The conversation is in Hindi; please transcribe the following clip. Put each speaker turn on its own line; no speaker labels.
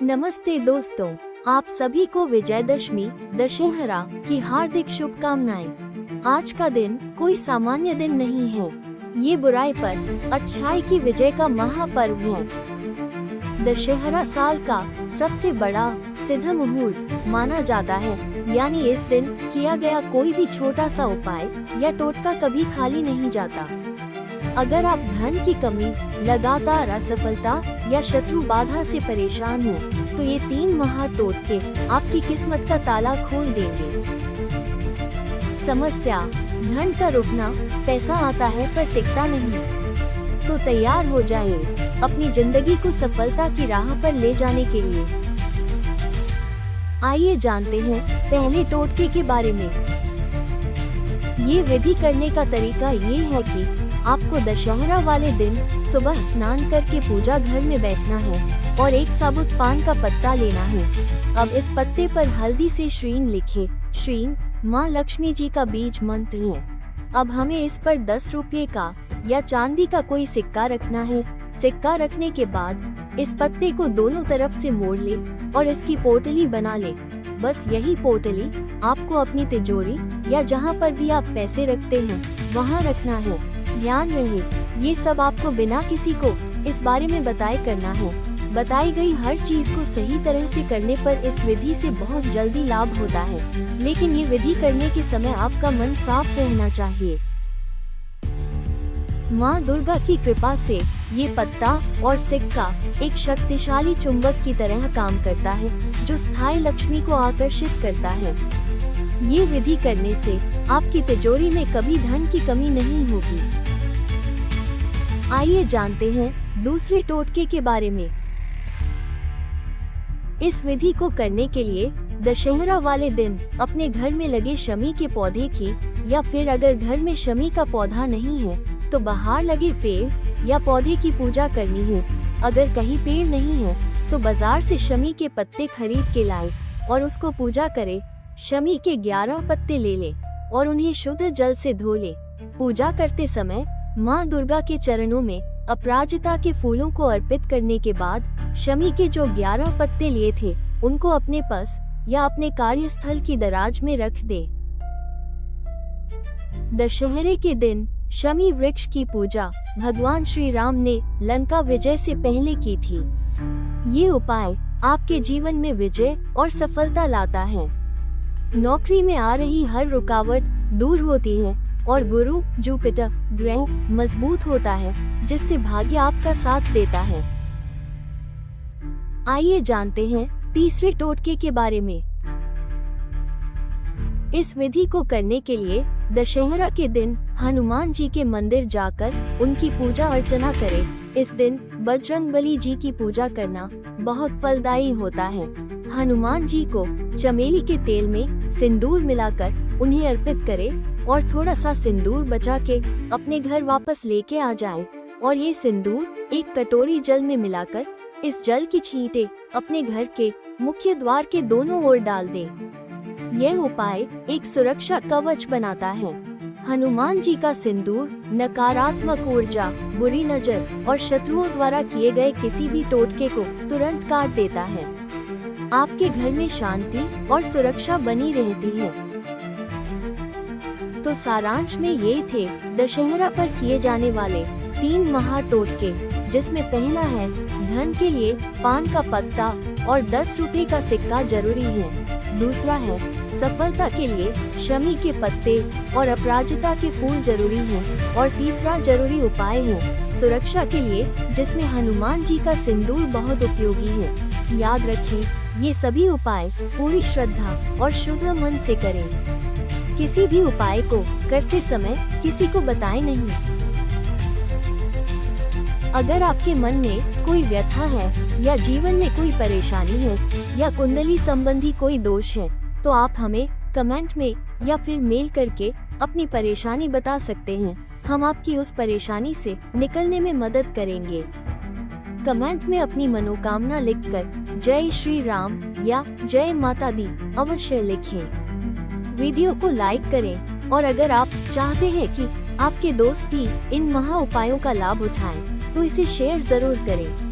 नमस्ते दोस्तों, आप सभी को विजयदशमी दशहरा की हार्दिक शुभकामनाएं। आज का दिन कोई सामान्य दिन नहीं है। ये बुराई पर अच्छाई की विजय का महापर्व है। दशहरा साल का सबसे बड़ा सिद्ध मुहूर्त माना जाता है, यानी इस दिन किया गया कोई भी छोटा सा उपाय या टोटका कभी खाली नहीं जाता। अगर आप धन की कमी, लगातार असफलता या शत्रु बाधा से परेशान हो, तो ये 3 महाटोटके आपकी किस्मत का ताला खोल देंगे। समस्या, धन का रुकना, पैसा आता है पर टिकता नहीं। तो तैयार हो जाइए अपनी जिंदगी को सफलता की राह पर ले जाने के लिए। आइए जानते हैं पहले टोटके के बारे में। ये विधि करने का तरीका ये है कि आपको दशहरा वाले दिन सुबह स्नान करके पूजा घर में बैठना है और एक साबुत पान का पत्ता लेना है। अब इस पत्ते पर हल्दी से श्रीं लिखे। श्रीं माँ लक्ष्मी जी का बीज मंत्र है। अब हमें इस पर 10 रुपये का या चांदी का कोई सिक्का रखना है। सिक्का रखने के बाद इस पत्ते को दोनों तरफ से मोड़ ले और इसकी पोटली बना ले। बस यही पोटली आपको अपनी तिजोरी या जहाँ पर भी आप पैसे रखते हैं वहाँ रखना है। ध्यान रहे, ये सब आपको बिना किसी को इस बारे में बताए करना है। बताई गई हर चीज को सही तरह से करने पर इस विधि से बहुत जल्दी लाभ होता है, लेकिन ये विधि करने के समय आपका मन साफ रहना चाहिए। माँ दुर्गा की कृपा से ये पत्ता और सिक्का एक शक्तिशाली चुंबक की तरह काम करता है, जो स्थायी लक्ष्मी को आकर्षित करता है। ये विधि करने से आपकी तिजोरी में कभी धन की कमी नहीं होगी। आइए जानते हैं दूसरे टोटके के बारे में। इस विधि को करने के लिए दशहरा वाले दिन अपने घर में लगे शमी के पौधे की, या फिर अगर घर में शमी का पौधा नहीं है तो बाहर लगे पेड़ या पौधे की पूजा करनी है। अगर कहीं पेड़ नहीं है तो बाजार से शमी के पत्ते खरीद के लाए और उसको पूजा करे। शमी के 11 पत्ते ले ले और उन्हें शुद्ध जल से धो ले। पूजा करते समय माँ दुर्गा के चरणों में अपराजिता के फूलों को अर्पित करने के बाद शमी के जो 11 पत्ते लिए थे उनको अपने पास या अपने कार्यस्थल की दराज में रख दे। दशहरे के दिन शमी वृक्ष की पूजा भगवान श्री राम ने लंका विजय से पहले की थी। ये उपाय आपके जीवन में विजय और सफलता लाता है। नौकरी में आ रही हर रुकावट दूर होती है और गुरु जुपिटर ग्रह मजबूत होता है, जिससे भाग्य आपका साथ देता है। आइए जानते हैं तीसरे टोटके के बारे में। इस विधि को करने के लिए दशहरा के दिन हनुमान जी के मंदिर जाकर उनकी पूजा अर्चना करें। इस दिन बजरंगबली जी की पूजा करना बहुत फलदायी होता है। हनुमान जी को चमेली के तेल में सिंदूर मिलाकर उन्हें अर्पित करें और थोड़ा सा सिंदूर बचा के अपने घर वापस लेके आ जाएं। और ये सिंदूर एक कटोरी जल में मिलाकर इस जल की छींटे अपने घर के मुख्य द्वार के दोनों ओर डाल दें। यह उपाय एक सुरक्षा कवच बनाता है। हनुमान जी का सिंदूर नकारात्मक ऊर्जा, बुरी नजर और शत्रुओं द्वारा किए गए किसी भी टोटके को तुरंत काट देता है। आपके घर में शांति और सुरक्षा बनी रहती है। तो सारांश में ये थे दशहरा पर किए जाने वाले 3 महाटोटके, जिसमें पहला है धन के लिए पान का पत्ता और 10 रुपए का सिक्का जरूरी है। दूसरा है सफलता के लिए शमी के पत्ते और अपराजिता के फूल जरूरी हैं। और तीसरा जरूरी उपाय है सुरक्षा के लिए, जिसमें हनुमान जी का सिंदूर बहुत उपयोगी है। याद रखें, ये सभी उपाय पूरी श्रद्धा और शुद्ध मन से करें। किसी भी उपाय को करते समय किसी को बताएं नहीं। अगर आपके मन में कोई व्यथा है या जीवन में कोई परेशानी है या कुंडली संबंधी कोई दोष है, तो आप हमें कमेंट में या फिर मेल करके अपनी परेशानी बता सकते हैं। हम आपकी उस परेशानी से निकलने में मदद करेंगे। कमेंट में अपनी मनोकामना लिखकर जय श्री राम या जय माता दी अवश्य लिखें। वीडियो को लाइक करें और अगर आप चाहते हैं कि आपके दोस्त भी इन महा उपायों का लाभ उठाएं, तो इसे शेयर जरूर करें।